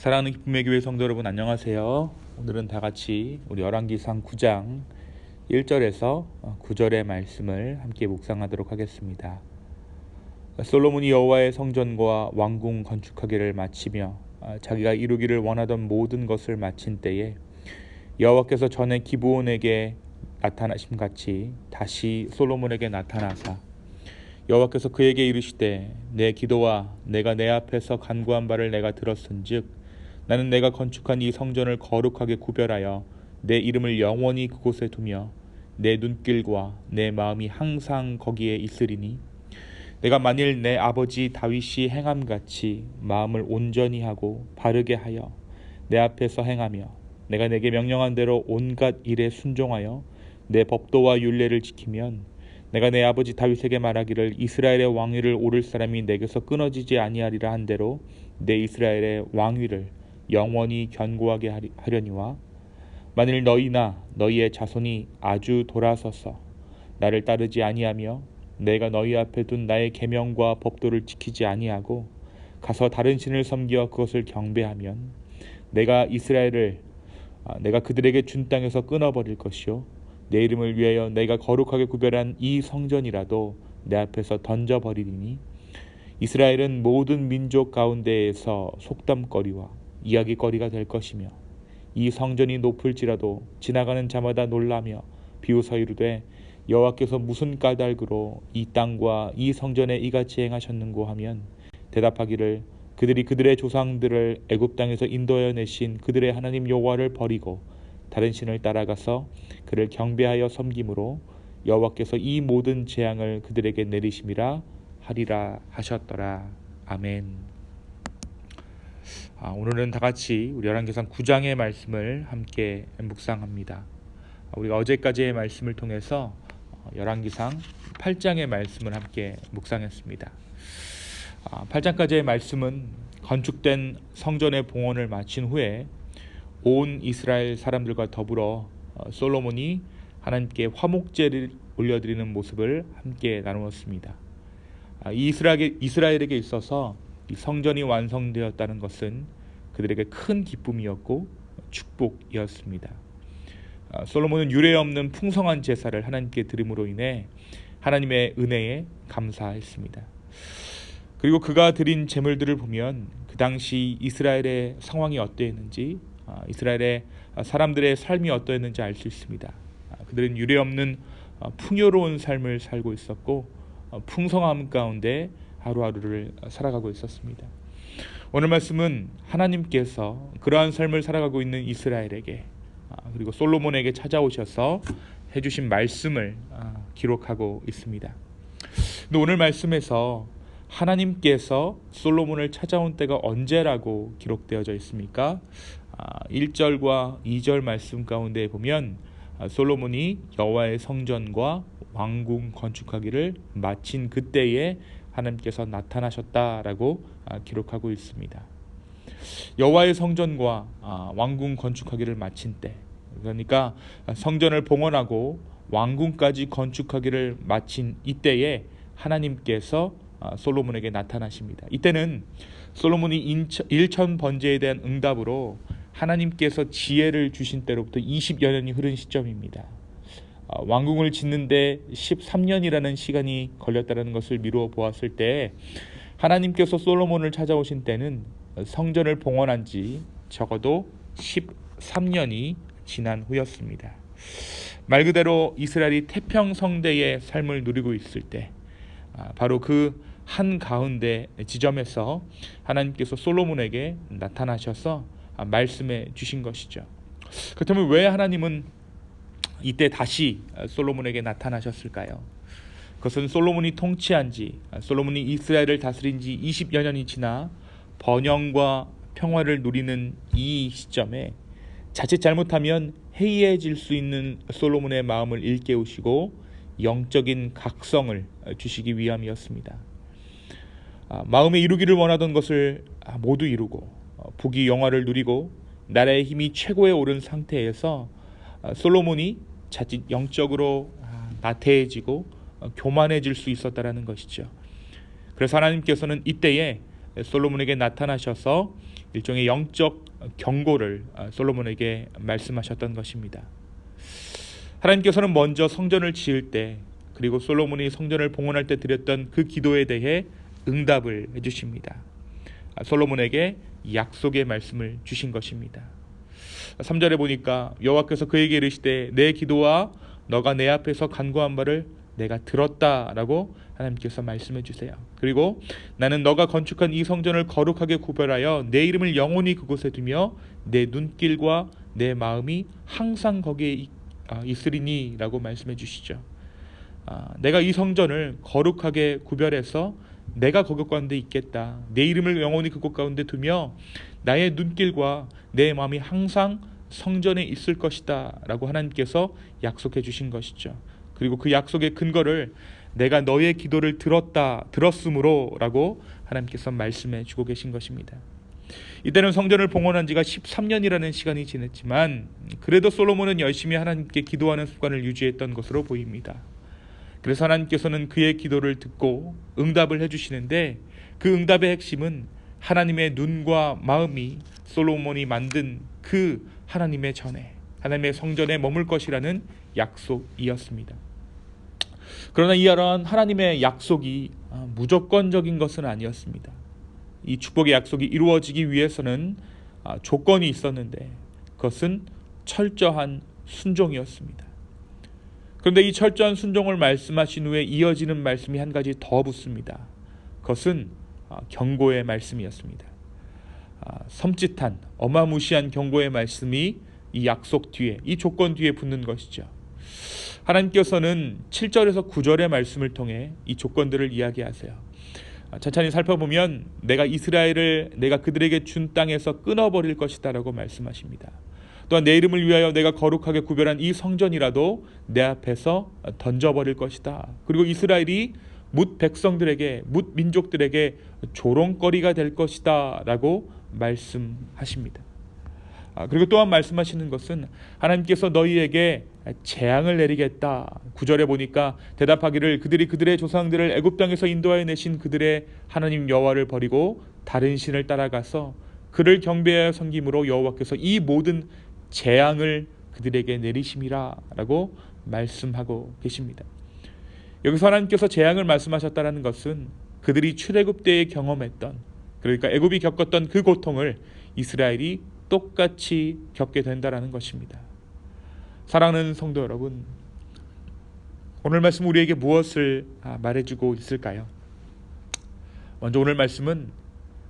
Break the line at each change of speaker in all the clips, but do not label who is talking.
사랑하는 기쁨의 교회 성도 여러분, 안녕하세요. 오늘은 다 같이 우리 열왕기상 9장 1절에서 9절의 말씀을 함께 묵상하도록 하겠습니다. 솔로몬이 여호와의 성전과 왕궁 건축하기를 마치며 자기가 이루기를 원하던 모든 것을 마친 때에 여호와께서 전에 기브온에게 나타나심 같이 다시 솔로몬에게 나타나사 여호와께서 그에게 이르시되 내 기도와 내가 내 앞에서 간구한 바를 내가 들었은즉 나는 내가 건축한 이 성전을 거룩하게 구별하여 내 이름을 영원히 그곳에 두며 내 눈길과 내 마음이 항상 거기에 있으리니 내가 만일 내 아버지 다윗이 행함같이 마음을 온전히 하고 바르게 하여 내 앞에서 행하며 내가 내게 명령한 대로 온갖 일에 순종하여 내 법도와 율례를 지키면 내가 내 아버지 다윗에게 말하기를 이스라엘의 왕위를 오를 사람이 내게서 끊어지지 아니하리라 한 대로 내 이스라엘의 왕위를 영원히 견고하게 하려니와 만일 너희나 너희의 자손이 아주 돌아서서 나를 따르지 아니하며 내가 너희 앞에 둔 나의 계명과 법도를 지키지 아니하고 가서 다른 신을 섬겨 그것을 경배하면 내가 이스라엘을 내가 그들에게 준 땅에서 끊어버릴 것이요 내 이름을 위하여 내가 거룩하게 구별한 이 성전이라도 내 앞에서 던져버리리니 이스라엘은 모든 민족 가운데에서 속담거리와 이야기거리가 될 것이며 이 성전이 높을지라도 지나가는 자마다 놀라며 비웃어 이르되 여호와께서 무슨 까닭으로 이 땅과 이 성전에 이같이 행하셨는고 하면 대답하기를 그들이 그들의 조상들을 애굽 땅에서 인도하여 내신 그들의 하나님 여호와를 버리고 다른 신을 따라가서 그를 경배하여 섬김으로 여호와께서 이 모든 재앙을 그들에게 내리심이라 하리라 하셨더라. 아멘. 오늘은 다 같이 우리 열왕기상 9장의 말씀을 함께 묵상합니다. 우리가 어제까지의 말씀을 통해서 열왕기상 8장의 말씀을 함께 묵상했습니다. 8장까지의 말씀은 건축된 성전의 봉헌을 마친 후에 온 이스라엘 사람들과 더불어 솔로몬이 하나님께 화목제를 올려드리는 모습을 함께 나누었습니다. 이스라엘에게 있어서 이 성전이 완성되었다는 것은 그들에게 큰 기쁨이었고 축복이었습니다. 솔로몬은 유례없는 풍성한 제사를 하나님께 드림으로 인해 하나님의 은혜에 감사했습니다. 그리고 그가 드린 제물들을 보면 그 당시 이스라엘의 상황이 어떠했는지 이스라엘의 사람들의 삶이 어떠했는지 알 수 있습니다. 그들은 유례없는 풍요로운 삶을 살고 있었고 풍성함 가운데 하루하루를 살아가고 있었습니다. 오늘 말씀은 하나님께서 그러한 삶을 살아가고 있는 이스라엘에게 그리고 솔로몬에게 찾아오셔서 해주신 말씀을 기록하고 있습니다. 근데 오늘 말씀에서 하나님께서 솔로몬을 찾아온 때가 언제라고 기록되어져 있습니까? 1절과 2절 말씀 가운데 보면 솔로몬이 여호와의 성전과 왕궁 건축하기를 마친 그때에 하나님께서 나타나셨다라고 기록하고 있습니다. 여호와의 성전과 왕궁 건축하기를 마친 때, 그러니까 성전을 봉헌하고 왕궁까지 건축하기를 마친 이때에 하나님께서 솔로몬에게 나타나십니다. 이때는 솔로몬이 일천 번제에 대한 응답으로 하나님께서 지혜를 주신 때로부터 20여 년이 흐른 시점입니다. 왕궁을 짓는데 13년이라는 시간이 걸렸다는 것을 미루어 보았을 때 하나님께서 솔로몬을 찾아오신 때는 성전을 봉헌한 지 적어도 13년이 지난 후였습니다. 말 그대로 이스라엘이 태평성대의 삶을 누리고 있을 때 바로 그 한가운데 지점에서 하나님께서 솔로몬에게 나타나셔서 말씀해 주신 것이죠. 그렇다면 왜 하나님은 이때 다시 솔로몬에게 나타나셨을까요? 그것은 솔로몬이 통치한 지, 솔로몬이 이스라엘을 다스린 지 20여 년이 지나 번영과 평화를 누리는 이 시점에 자칫 잘못하면 해이해질 수 있는 솔로몬의 마음을 일깨우시고 영적인 각성을 주시기 위함이었습니다. 마음에 이루기를 원하던 것을 모두 이루고 부귀 영화를 누리고 나라의 힘이 최고에 오른 상태에서 솔로몬이 자칫 영적으로 나태해지고 교만해질 수 있었다라는 것이죠. 그래서 하나님께서는 이때에 솔로몬에게 나타나셔서 일종의 영적 경고를 솔로몬에게 말씀하셨던 것입니다. 하나님께서는 먼저 성전을 지을 때, 그리고 솔로몬이 성전을 봉헌할 때 드렸던 그 기도에 대해 응답을 해주십니다. 솔로몬에게 약속의 말씀을 주신 것입니다. 3절에 보니까 여호와께서 그에게 이르시되 내 기도와 너가 내 앞에서 간구한 바를 내가 들었다라고 하나님께서 말씀해 주세요. 그리고 나는 너가 건축한 이 성전을 거룩하게 구별하여 내 이름을 영원히 그곳에 두며 내 눈길과 내 마음이 항상 거기에 있으리니 라고 말씀해 주시죠. 내가 이 성전을 거룩하게 구별해서 내가 거기 가운데 있겠다. 내 이름을 영원히 그곳 가운데 두며 나의 눈길과 내 마음이 항상 성전에 있을 것이다 라고 하나님께서 약속해 주신 것이죠. 그리고 그 약속의 근거를 내가 너의 기도를 들었으므로 라고 하나님께서 말씀해 주고 계신 것입니다. 이때는 성전을 봉헌한 지가 13년이라는 시간이 지났지만 그래도 솔로몬은 열심히 하나님께 기도하는 습관을 유지했던 것으로 보입니다. 그래서 하나님께서는 그의 기도를 듣고 응답을 해주시는데 그 응답의 핵심은 하나님의 눈과 마음이 솔로몬이 만든 그 하나님의 전에, 하나님의 성전에 머물 것이라는 약속이었습니다. 그러나 이러한 하나님의 약속이 무조건적인 것은 아니었습니다. 이 축복의 약속이 이루어지기 위해서는 조건이 있었는데 그것은 철저한 순종이었습니다. 그런데 이 철저한 순종을 말씀하신 후에 이어지는 말씀이 한 가지 더 붙습니다. 그것은 경고의 말씀이었습니다. 섬찟한 어마무시한 경고의 말씀이 이 약속 뒤에, 이 조건 뒤에 붙는 것이죠. 하나님께서는 7절에서 9절의 말씀을 통해 이 조건들을 이야기하세요. 천천히 살펴보면 내가 이스라엘을 내가 그들에게 준 땅에서 끊어버릴 것이다 라고 말씀하십니다. 또한 내 이름을 위하여 내가 거룩하게 구별한 이 성전이라도 내 앞에서 던져버릴 것이다. 그리고 이스라엘이 뭇 백성들에게, 뭇 민족들에게 조롱거리가 될 것이다 라고 말씀하십니다. 그리고 또한 말씀하시는 것은 하나님께서 너희에게 재앙을 내리겠다. 9절에 보니까 대답하기를 그들이 그들의 조상들을 애굽 땅에서 인도하여 내신 그들의 하나님 여호와를 버리고 다른 신을 따라가서 그를 경배하여 섬김으로 여호와께서 이 모든 재앙을 그들에게 내리심이라 라고 말씀하고 계십니다. 여기서 하나님께서 재앙을 말씀하셨다는 것은 그들이 출애굽 때에 경험했던, 그러니까 애굽이 겪었던 그 고통을 이스라엘이 똑같이 겪게 된다는 것입니다. 사랑하는 성도 여러분, 오늘 말씀 우리에게 무엇을 말해주고 있을까요? 먼저 오늘 말씀은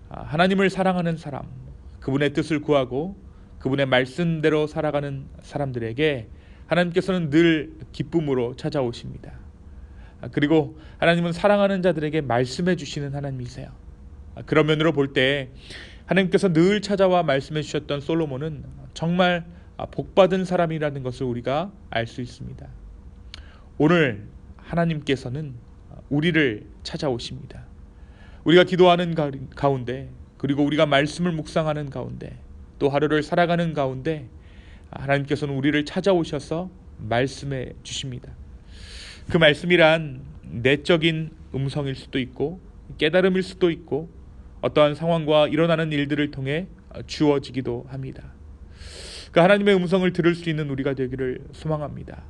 하나님을 사랑하는 사람, 그분의 뜻을 구하고 그분의 말씀대로 살아가는 사람들에게 하나님께서는 늘 기쁨으로 찾아오십니다. 그리고 하나님은 사랑하는 자들에게 말씀해 주시는 하나님이세요. 그런 면으로 볼 때 하나님께서 늘 찾아와 말씀해 주셨던 솔로몬은 정말 복받은 사람이라는 것을 우리가 알 수 있습니다. 오늘 하나님께서는 우리를 찾아오십니다. 우리가 기도하는 가운데, 그리고 우리가 말씀을 묵상하는 가운데, 또 하루를 살아가는 가운데 하나님께서는 우리를 찾아오셔서 말씀해 주십니다. 그 말씀이란 내적인 음성일 수도 있고 깨달음일 수도 있고 어떠한 상황과 일어나는 일들을 통해 주어지기도 합니다. 그 하나님의 음성을 들을 수 있는 우리가 되기를 소망합니다.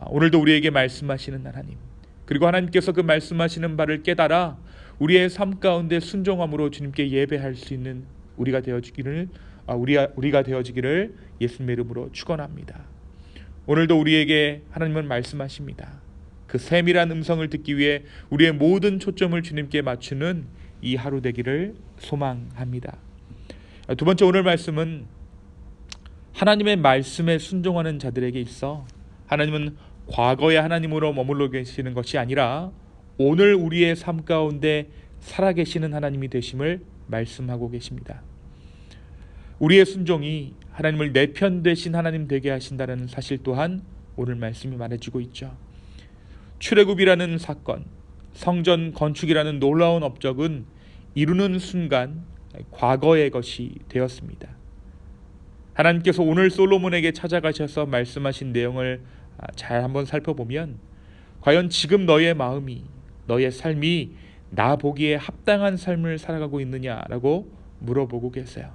오늘도 우리에게 말씀하시는 하나님, 그리고 하나님께서 그 말씀하시는 바를 깨달아 우리의 삶 가운데 순종함으로 주님께 예배할 수 있는 우리가 되어지기를 예수님의 이름으로 축원합니다. 오늘도 우리에게 하나님은 말씀하십니다. 그 세밀한 음성을 듣기 위해 우리의 모든 초점을 주님께 맞추는 이 하루 되기를 소망합니다. 두 번째, 오늘 말씀은 하나님의 말씀에 순종하는 자들에게 있어 하나님은 과거의 하나님으로 머물러 계시는 것이 아니라 오늘 우리의 삶 가운데 살아계시는 하나님이 되심을 말씀하고 계십니다. 우리의 순종이 하나님을 내 편 되신 하나님 되게 하신다는 사실 또한 오늘 말씀이 말해주고 있죠. 출애굽이라는 사건, 성전 건축이라는 놀라운 업적은 이루는 순간 과거의 것이 되었습니다. 하나님께서 오늘 솔로몬에게 찾아가셔서 말씀하신 내용을 잘 한번 살펴보면 과연 지금 너의 마음이, 너의 삶이 나 보기에 합당한 삶을 살아가고 있느냐라고 물어보고 계세요.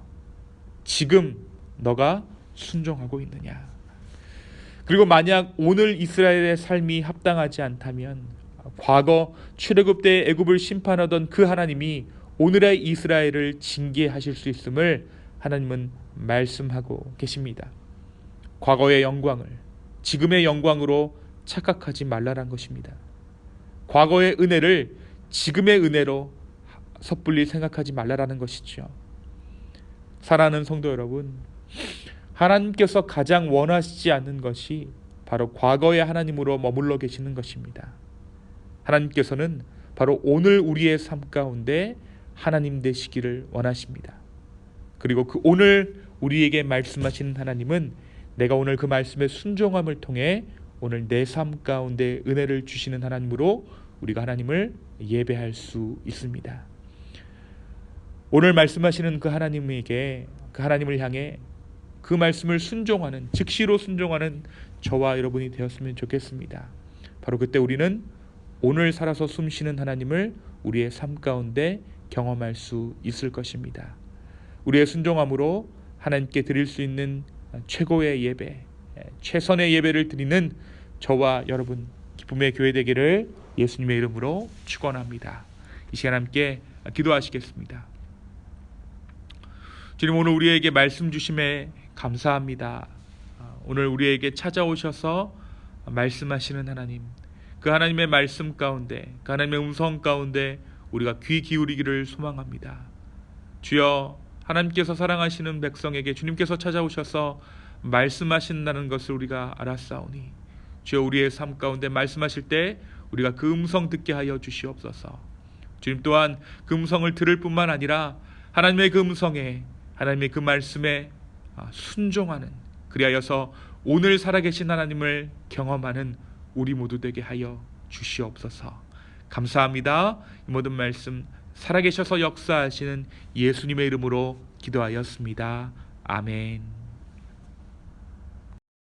지금 너가 순종하고 있느냐? 그리고 만약 오늘 이스라엘의 삶이 합당하지 않다면 과거 출애굽 때 애굽을 심판하던 그 하나님이 오늘의 이스라엘을 징계하실 수 있음을 하나님은 말씀하고 계십니다. 과거의 영광을 지금의 영광으로 착각하지 말라란 것입니다. 과거의 은혜를 지금의 은혜로 섣불리 생각하지 말라라는 것이죠. 사랑하는 성도 여러분, 하나님께서 가장 원하시지 않는 것이 바로 과거의 하나님으로 머물러 계시는 것입니다. 하나님께서는 바로 오늘 우리의 삶 가운데 하나님 되시기를 원하십니다. 그리고 그 오늘 우리에게 말씀하시는 하나님은 내가 오늘 그 말씀에 순종함을 통해 오늘 내 삶 가운데 은혜를 주시는 하나님으로 우리가 하나님을 예배할 수 있습니다. 오늘 말씀하시는 그 하나님에게, 그 하나님을 향해 그 말씀을 순종하는, 즉시로 순종하는 저와 여러분이 되었으면 좋겠습니다. 바로 그때 우리는 오늘 살아서 숨쉬는 하나님을 우리의 삶 가운데 경험할 수 있을 것입니다. 우리의 순종함으로 하나님께 드릴 수 있는 최고의 예배, 최선의 예배를 드리는 저와 여러분 기쁨의 교회 되기를 예수님의 이름으로 축원합니다. 이 시간 함께 기도하시겠습니다. 주님, 오늘 우리에게 말씀 주심에 감사합니다. 오늘 우리에게 찾아오셔서 말씀하시는 하나님, 그 하나님의 말씀 가운데, 그 하나님의 음성 가운데 우리가 귀 기울이기를 소망합니다. 주여, 하나님께서 사랑하시는 백성에게 주님께서 찾아오셔서 말씀하신다는 것을 우리가 알았사오니 주여, 우리의 삶 가운데 말씀하실 때 우리가 그 음성 듣게 하여 주시옵소서. 주님 또한 그 음성을 들을 뿐만 아니라 하나님의 그 음성에, 하나님의 그 말씀에 순종하는, 그리하여서 오늘 살아계신 하나님을 경험하는 우리 모두 되게 하여 주시옵소서. 감사합니다. 이 모든 말씀 살아계셔서 역사하시는 예수님의 이름으로 기도하였습니다. 아멘.